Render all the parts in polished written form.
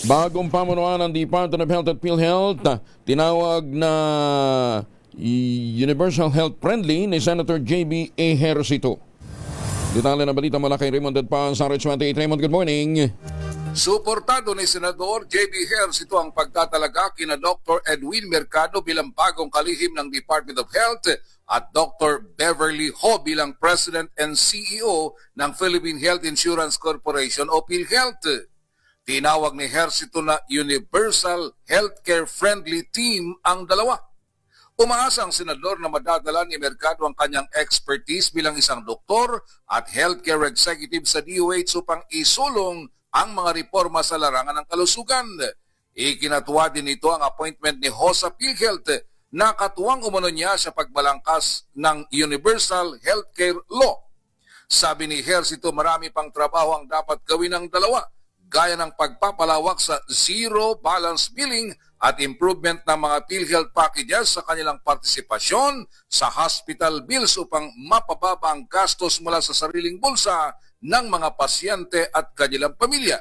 Bagong pamunuan ng Department of Health at PhilHealth, tinawag na Universal Health Friendly ni Senator J.B. Ejercito. Detalye na balita mula kay Raymond Dadpan sa RH28. Raymond, good morning. Suportado ni Senador J.B. Ejercito ang pagtatalaga kina Dr. Edwin Mercado bilang bagong kalihim ng Department of Health at Dr. Beverly Ho bilang President and CEO ng Philippine Health Insurance Corporation o PhilHealth. Tinawag ni Ejercito na Universal Healthcare Friendly Team ang dalawa. Umaasa ang senador na madadala ni Mercado ang kanyang expertise bilang isang doktor at healthcare executive sa DOH upang isulong ang mga reforma sa larangan ng kalusugan. Ikinatuwa din ito ang appointment ni Ho sa PhilHealth na katuwang umano niya sa pagbalangkas ng Universal Healthcare Law. Sabi ni Ejercito, marami pang trabaho ang dapat gawin ng dalawa, gaya ng pagpapalawak sa zero balance billing at improvement ng mga PhilHealth packages sa kanilang partisipasyon sa hospital bills upang mapababa ang gastos mula sa sariling bulsa ng mga pasyente at kanilang pamilya.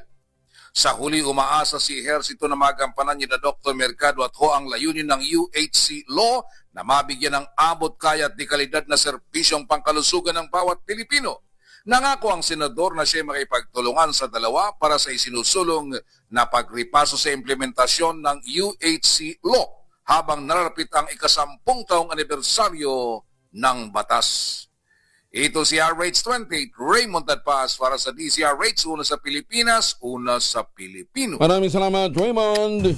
Sa huli, umaasa si Ejercito na magampanan ni Dr. Mercado at Ho ang layunin ng UHC Law na mabigyan ng abot kaya at dekalidad na serbisyong pangkalusugan ng bawat Pilipino. Nangako ang senador na siya makipagtulungan sa dalawa para sa isinusulong na pagripaso sa implementasyon ng UHC Law habang narapit ang ika-10 taong anibersaryo ng batas. Ito si RH28, Raymond Dadpas para sa DCRH, una sa Pilipinas, una sa Pilipino. Maraming salamat, Raymond.